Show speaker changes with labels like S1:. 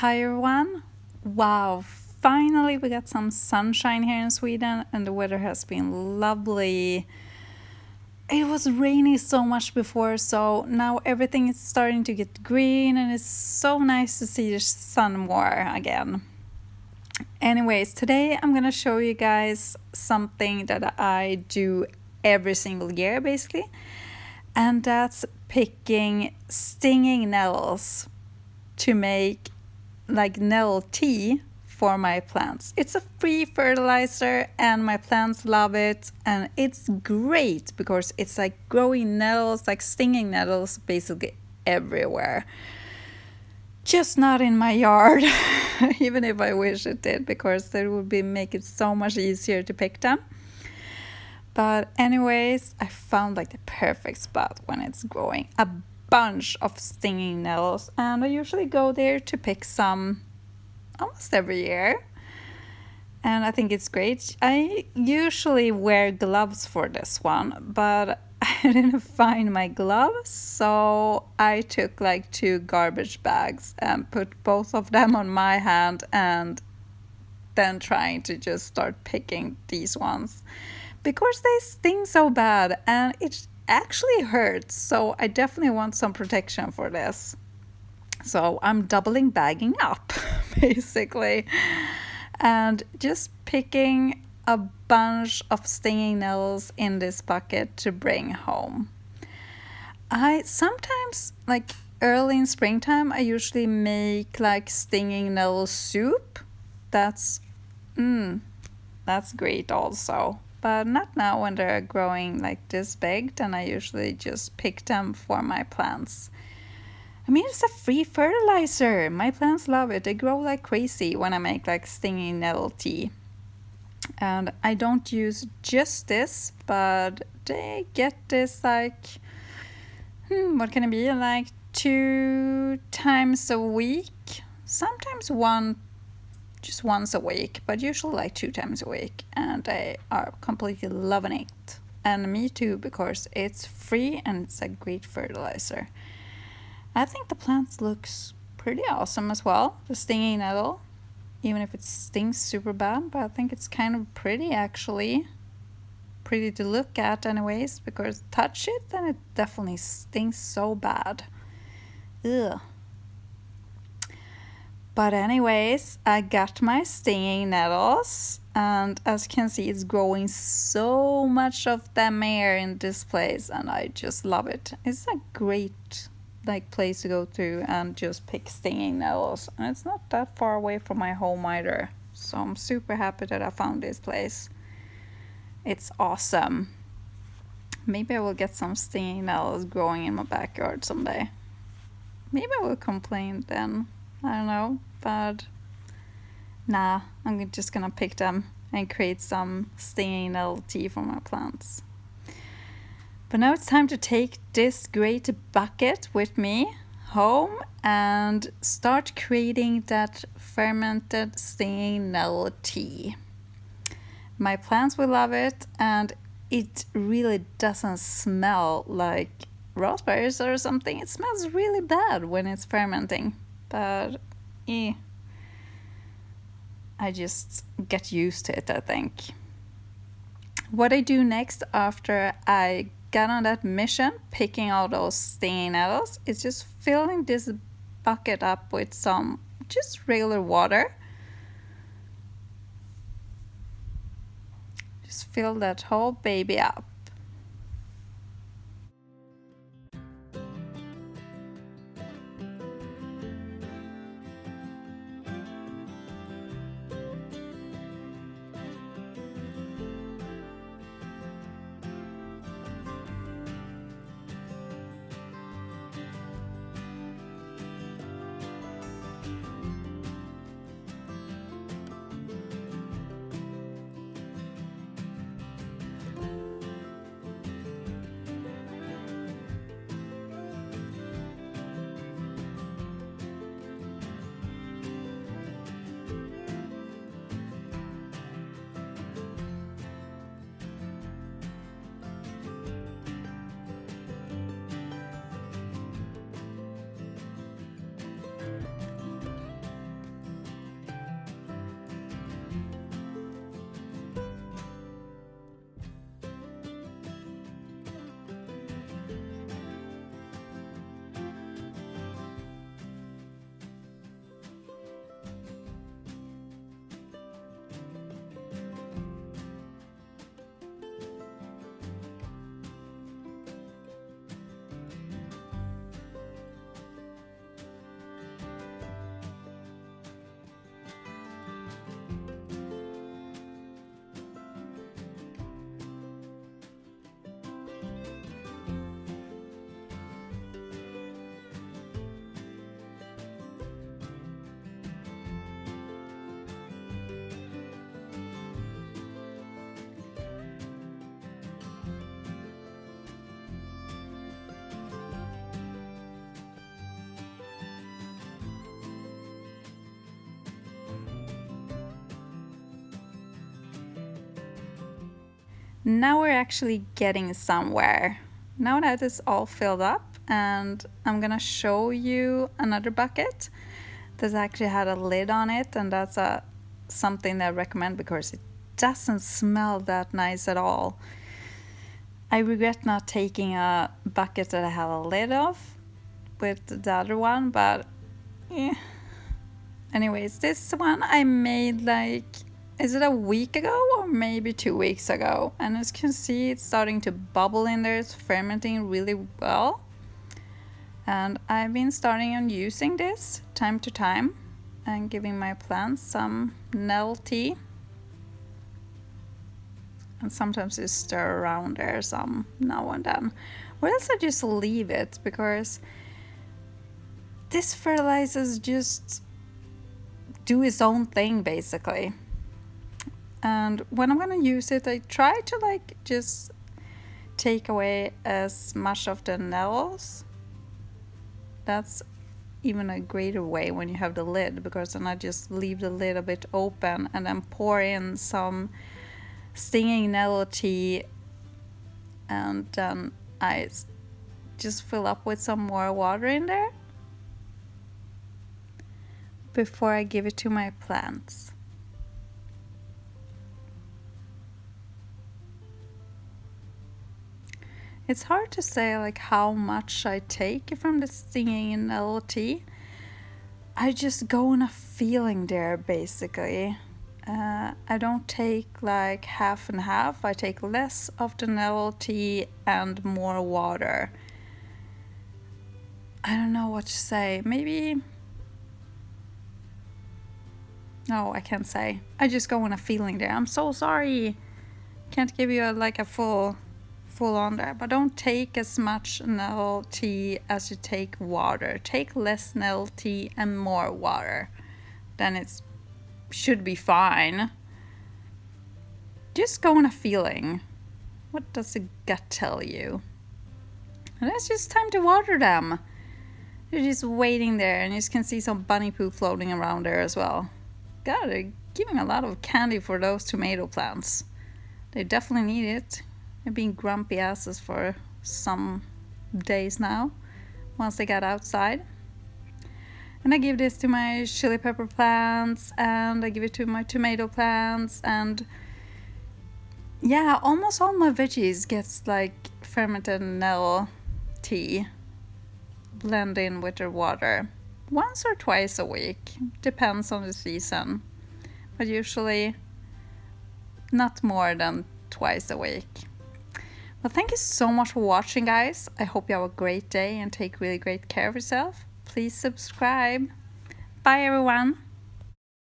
S1: Hi everyone. Wow, finally we got some sunshine here in Sweden and the weather has been lovely. It was rainy so much before, so now everything is starting to get green and it's so nice to see the sun more again. Anyways, today I'm gonna show you guys something that I do every single year basically, and that's picking stinging nettles to make like nettle tea for my plants. It's a free fertilizer and my plants love it, and it's great because it's like growing nettles, like stinging nettles basically everywhere. Just not in my yard, even if I wish it did, because it would be make it so much easier to pick them. But anyways, I found like the perfect spot when it's growing a bunch of stinging nettles, and I usually go there to pick some almost every year. And I think it's great. I usually wear gloves for this one, but I didn't find my gloves, so I took like 2 garbage bags and put both of them on my hand and then trying to just start picking these ones because they sting so bad and it actually hurts, so I definitely want some protection for this. So I'm doubling bagging up basically and just picking a bunch of stinging nettles in this bucket to bring home. I sometimes, like early in springtime, I usually make like stinging nettle soup. That's that's great also. But not now when they're growing like this big, then I usually just pick them for my plants. I mean, it's a free fertilizer. My plants love it. They grow like crazy when I make like stinging nettle tea. And I don't use just this, but they get this like, what can it be? Like 2 times a week. Sometimes just once a week, but usually like 2 times a week. And they are completely loving it. And me too, because it's free and it's a great fertilizer. I think the plant looks pretty awesome as well, the stinging nettle, even if it stings super bad, but I think it's kind of pretty actually. Pretty to look at anyways, because touch it and it definitely stings so bad. Ugh. But anyways, I got my stinging nettles, and as you can see, it's growing so much of them here in this place, and I just love it. It's a great like place to go to and just pick stinging nettles, and it's not that far away from my home either, so I'm super happy that I found this place. It's awesome. Maybe I will get some stinging nettles growing in my backyard someday. Maybe I will complain then, I don't know, but nah, I'm just gonna pick them and create some stinging nettle tea for my plants. But now it's time to take this great bucket with me home and start creating that fermented stinging nettle tea. My plants will love it, and it really doesn't smell like raspberries or something. It smells really bad when it's fermenting, but I just get used to it, I think. What I do next after I got on that mission, picking all those stinging nettles, is just filling this bucket up with some just regular water. Just fill that whole baby up. Now we're actually getting somewhere. Now that it's all filled up, and I'm gonna show you another bucket that actually had a lid on it, and that's something that I recommend because it doesn't smell that nice at all. I regret not taking a bucket that I have a lid of with the other one, but yeah. Anyways, this one I made like, is it a week ago or maybe 2 weeks ago? And as you can see, it's starting to bubble in there. It's fermenting really well. And I've been starting on using this time to time and giving my plants some nettle tea. And sometimes I stir around there some now and then. Or else I just leave it because this fertilizers just do its own thing basically. And when I'm gonna use it, I try to like just take away as much of the nettles. That's even a greater way when you have the lid, because then I just leave the lid a bit open and then pour in some stinging nettle tea, and then I just fill up with some more water in there before I give it to my plants. It's hard to say like how much I take from the stinging nettle tea. I just go on a feeling there basically. I don't take like half and half. I take less of the nettle tea and more water. I don't know what to say. Maybe... No, I can't say. I just go on a feeling there. I'm so sorry. Can't give you a full on there, but don't take as much nettle tea as you take water. Take less nettle tea and more water. Then it should be fine. Just go on a feeling. What does the gut tell you? And it's just time to water them. They're just waiting there, and you can see some bunny poo floating around there as well. God, they're giving a lot of candy for those tomato plants. They definitely need it. They've been grumpy asses for some days now, once they got outside. And I give this to my chili pepper plants, and I give it to my tomato plants, and yeah, almost all my veggies gets like fermented nettle tea blend in with their water once or twice a week, depends on the season, but usually not more than twice a week. Well, thank you so much for watching, guys. I hope you have a great day and take really great care of yourself. Please subscribe. Bye, everyone.